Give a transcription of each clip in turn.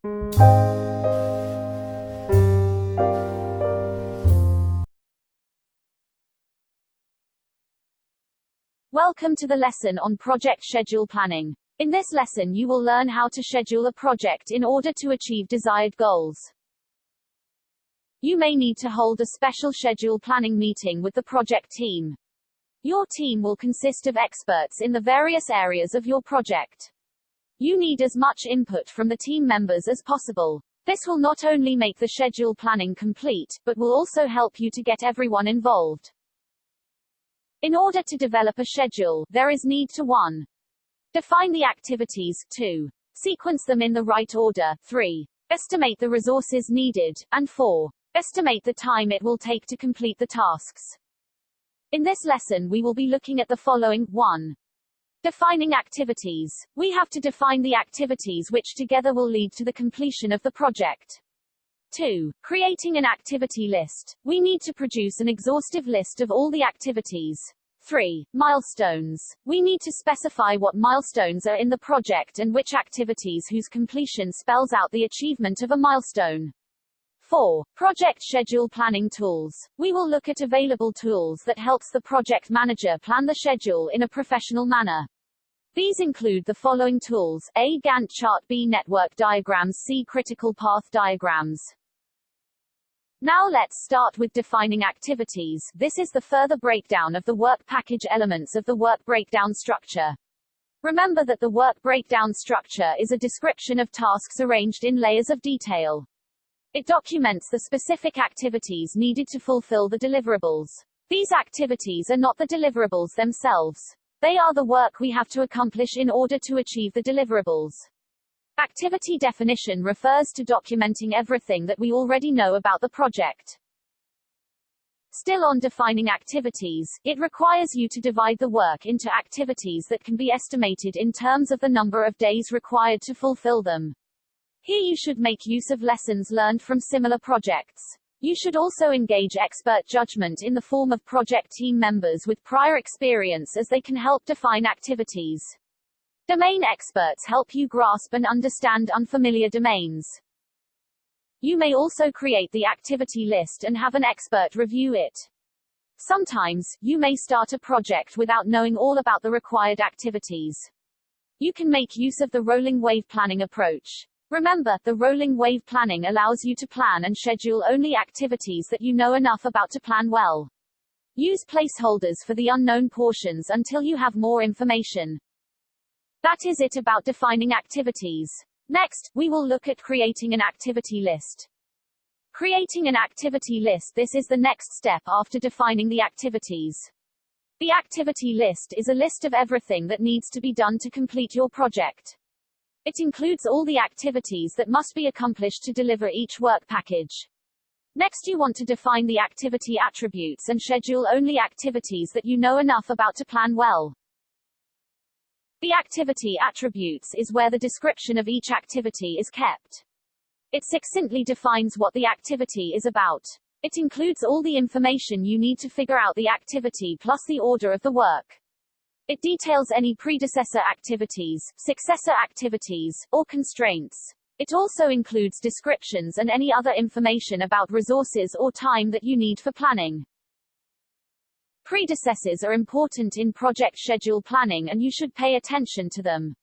Welcome to the lesson on project schedule planning. In this lesson you will learn how to schedule a project in order to achieve desired goals. You may need to hold a special schedule planning meeting with the project team. Your team will consist of experts in the various areas of your project. You need as much input from the team members as possible. This will not only make the schedule planning complete, but will also help you to get everyone involved. In order to develop a schedule, there is need to 1. Define the activities, 2. Sequence them in the right order, 3. Estimate the resources needed, and 4. Estimate the time it will take to complete the tasks. In this lesson we will be looking at the following. 1. Defining activities. We have to define the activities which together will lead to the completion of the project. 2. Creating an activity list. We need to produce an exhaustive list of all the activities. 3. Milestones. We need to specify what milestones are in the project and which activities whose completion spells out the achievement of a milestone. 4. Project schedule planning tools. We will look at available tools that helps the project manager plan the schedule in a professional manner. These include the following tools: A. Gantt chart, B. network diagrams, C. critical path diagrams. Now let's start with defining activities. This is the further breakdown of the work package elements of the work breakdown structure. Remember that the work breakdown structure is a description of tasks arranged in layers of detail. It documents the specific activities needed to fulfill the deliverables. These activities are not the deliverables themselves. They are the work we have to accomplish in order to achieve the deliverables. Activity definition refers to documenting everything that we already know about the project. Still on defining activities, it requires you to divide the work into activities that can be estimated in terms of the number of days required to fulfill them. Here you should make use of lessons learned from similar projects. You should also engage expert judgment in the form of project team members with prior experience, as they can help define activities. Domain experts help you grasp and understand unfamiliar domains. You may also create the activity list and have an expert review it. Sometimes, you may start a project without knowing all about the required activities. You can make use of the rolling wave planning approach. Remember, the rolling wave planning allows you to plan and schedule only activities that you know enough about to plan well. Use placeholders for the unknown portions until you have more information. That is it about defining activities. Next, we will look at creating an activity list. Creating an activity list. This is the next step after defining the activities. The activity list is a list of everything that needs to be done to complete your project. It includes all the activities that must be accomplished to deliver each work package. Next, you want to define the activity attributes and schedule only activities that you know enough about to plan well. The activity attributes is where the description of each activity is kept. It succinctly defines what the activity is about. It includes all the information you need to figure out the activity plus the order of the work. It details any predecessor activities, successor activities, or constraints. It also includes descriptions and any other information about resources or time that you need for planning. Predecessors are important in project schedule planning and you should pay attention to them.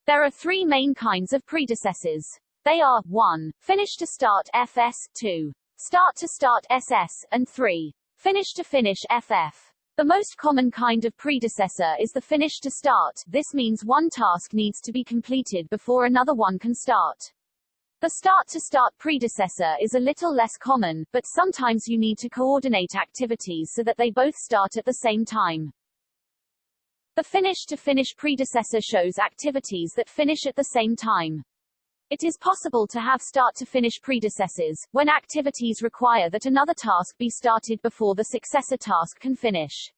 There are 3 main kinds of predecessors. They are: 1. Finish to start FS, 2. Start to start SS, and 3. Finish to finish FF. The most common kind of predecessor is the finish to start. This means one task needs to be completed before another one can start. The start to start predecessor is a little less common, but sometimes you need to coordinate activities so that they both start at the same time. The finish to finish predecessor shows activities that finish at the same time. It is possible to have start-to-finish predecessors, when activities require that another task be started before the successor task can finish.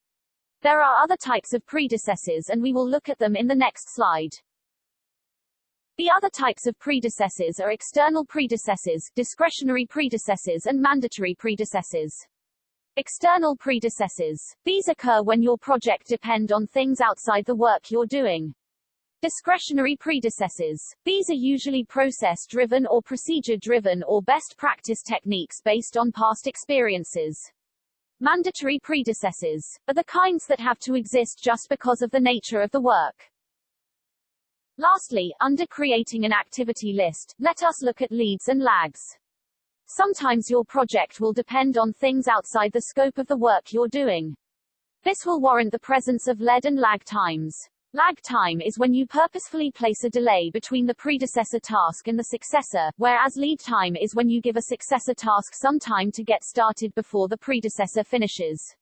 There are other types of predecessors and we will look at them in the next slide. The other types of predecessors are external predecessors, discretionary predecessors and mandatory predecessors. External predecessors. These occur when your project depends on things outside the work you're doing. Discretionary predecessors. These are usually process-driven or procedure-driven or best practice techniques based on past experiences. Mandatory predecessors are the kinds that have to exist just because of the nature of the work. Lastly, under creating an activity list, let us look at leads and lags. Sometimes your project will depend on things outside the scope of the work you're doing. This will warrant the presence of lead and lag times. Lag time is when you purposefully place a delay between the predecessor task and the successor, whereas lead time is when you give a successor task some time to get started before the predecessor finishes.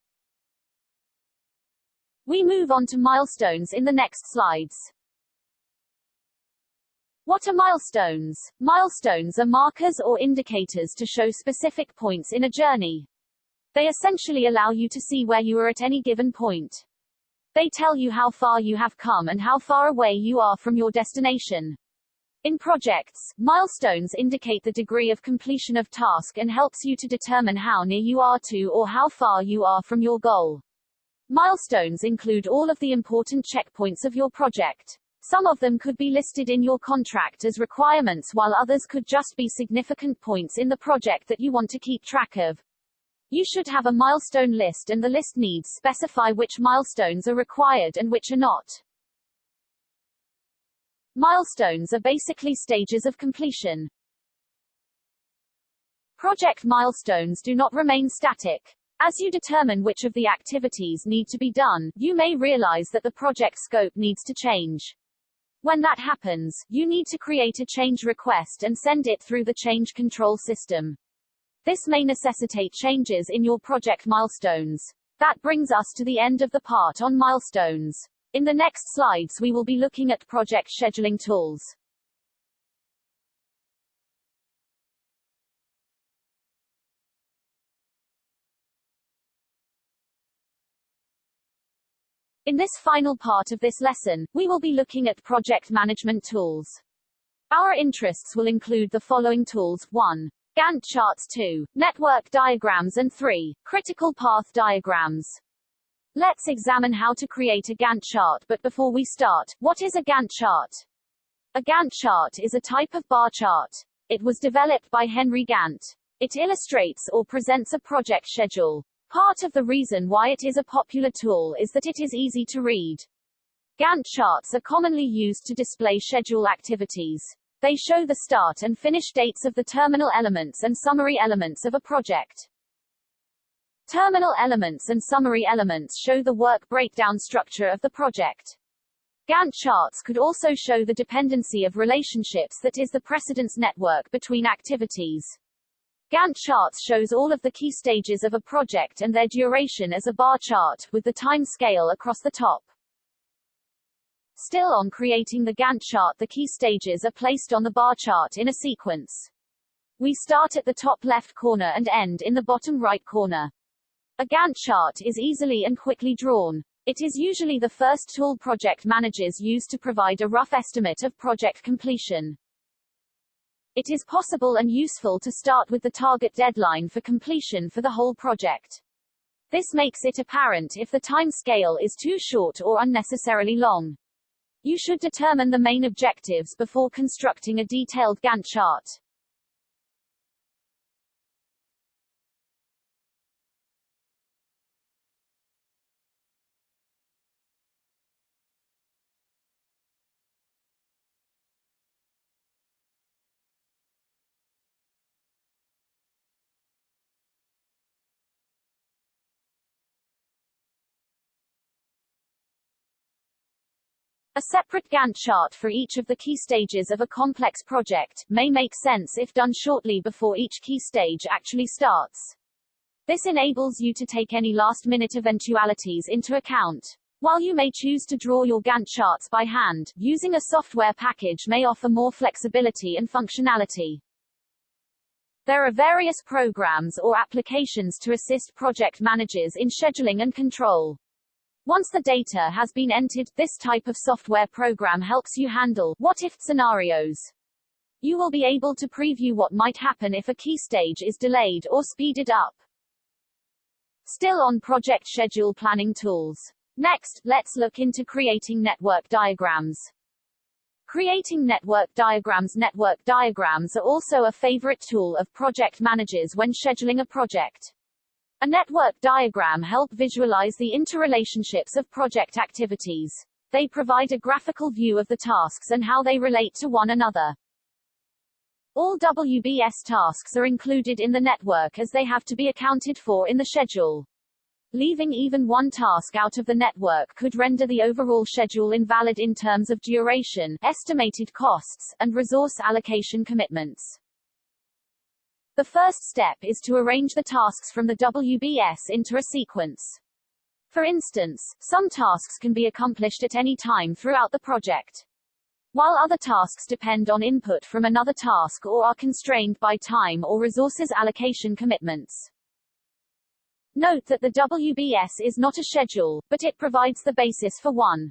We move on to milestones in the next slides. What are milestones? Milestones are markers or indicators to show specific points in a journey. They essentially allow you to see where you are at any given point. They tell you how far you have come and how far away you are from your destination. In projects, milestones indicate the degree of completion of task and helps you to determine how near you are to or how far you are from your goal. Milestones include all of the important checkpoints of your project. Some of them could be listed in your contract as requirements while others could just be significant points in the project that you want to keep track of. You should have a milestone list and the list needs specify which milestones are required and which are not. Milestones are basically stages of completion. Project milestones do not remain static. As you determine which of the activities need to be done, you may realize that the project scope needs to change. When that happens, you need to create a change request and send it through the change control system. This may necessitate changes in your project milestones. That brings us to the end of the part on milestones. In the next slides we will be looking at project scheduling tools. In this final part of this lesson, we will be looking at project management tools. Our interests will include the following tools: 1. Gantt charts, 2. Network diagrams, and 3. Critical path diagrams. Let's examine how to create a Gantt chart, but before we start, what is a Gantt chart? A Gantt chart is a type of bar chart. It was developed by Henry Gantt. It illustrates or presents a project schedule. Part of the reason why it is a popular tool is that it is easy to read. Gantt charts are commonly used to display schedule activities. They show the start and finish dates of the terminal elements and summary elements of a project. Terminal elements and summary elements show the work breakdown structure of the project. Gantt charts could also show the dependency of relationships, that is the precedence network between activities. Gantt charts shows all of the key stages of a project and their duration as a bar chart, with the time scale across the top. Still on creating the Gantt chart, the key stages are placed on the bar chart in a sequence. We start at the top left corner and end in the bottom right corner. A Gantt chart is easily and quickly drawn. It is usually the first tool project managers use to provide a rough estimate of project completion. It is possible and useful to start with the target deadline for completion for the whole project. This makes it apparent if the time scale is too short or unnecessarily long. You should determine the main objectives before constructing a detailed Gantt chart. A separate Gantt chart for each of the key stages of a complex project may make sense if done shortly before each key stage actually starts. This enables you to take any last-minute eventualities into account. While you may choose to draw your Gantt charts by hand, using a software package may offer more flexibility and functionality. There are various programs or applications to assist project managers in scheduling and control. Once the data has been entered, this type of software program helps you handle what-if scenarios. You will be able to preview what might happen if a key stage is delayed or speeded up. Still on project schedule planning tools. Next, let's look into creating network diagrams. Creating network diagrams. Network diagrams are also a favorite tool of project managers when scheduling a project. A network diagram helps visualize the interrelationships of project activities. They provide a graphical view of the tasks and how they relate to one another. All WBS tasks are included in the network as they have to be accounted for in the schedule. Leaving even one task out of the network could render the overall schedule invalid in terms of duration, estimated costs, and resource allocation commitments. The first step is to arrange the tasks from the WBS into a sequence. For instance, some tasks can be accomplished at any time throughout the project, while other tasks depend on input from another task or are constrained by time or resources allocation commitments. Note that the WBS is not a schedule, but it provides the basis for one.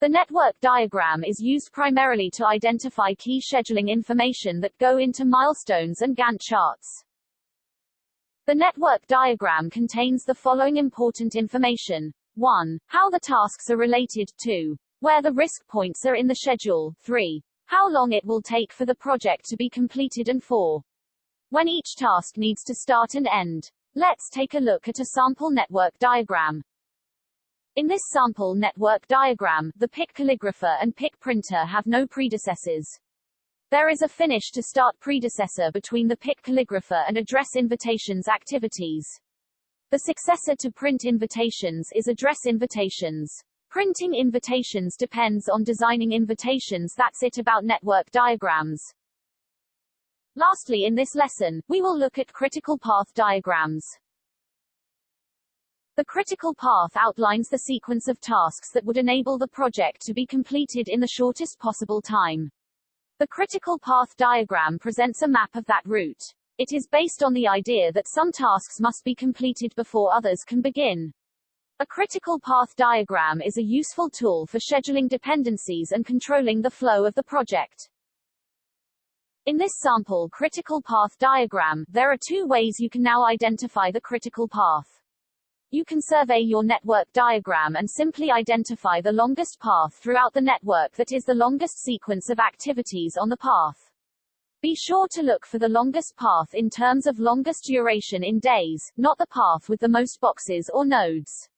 The network diagram is used primarily to identify key scheduling information that go into milestones and Gantt charts. The network diagram contains the following important information. 1. How the tasks are related. 2. Where the risk points are in the schedule. 3. How long it will take for the project to be completed. And 4. When each task needs to start and end. Let's take a look at a sample network diagram. In this sample network diagram, the PIC calligrapher and PIC printer have no predecessors. There is a finish to start predecessor between the PIC calligrapher and address invitations activities. The successor to print invitations is address invitations. Printing invitations depends on designing invitations. That's it about network diagrams. Lastly, in this lesson, we will look at critical path diagrams. The critical path outlines the sequence of tasks that would enable the project to be completed in the shortest possible time. The critical path diagram presents a map of that route. It is based on the idea that some tasks must be completed before others can begin. A critical path diagram is a useful tool for scheduling dependencies and controlling the flow of the project. In this sample critical path diagram, there are two ways you can now identify the critical path. You can survey your network diagram and simply identify the longest path throughout the network, that is the longest sequence of activities on the path. Be sure to look for the longest path in terms of longest duration in days, not the path with the most boxes or nodes.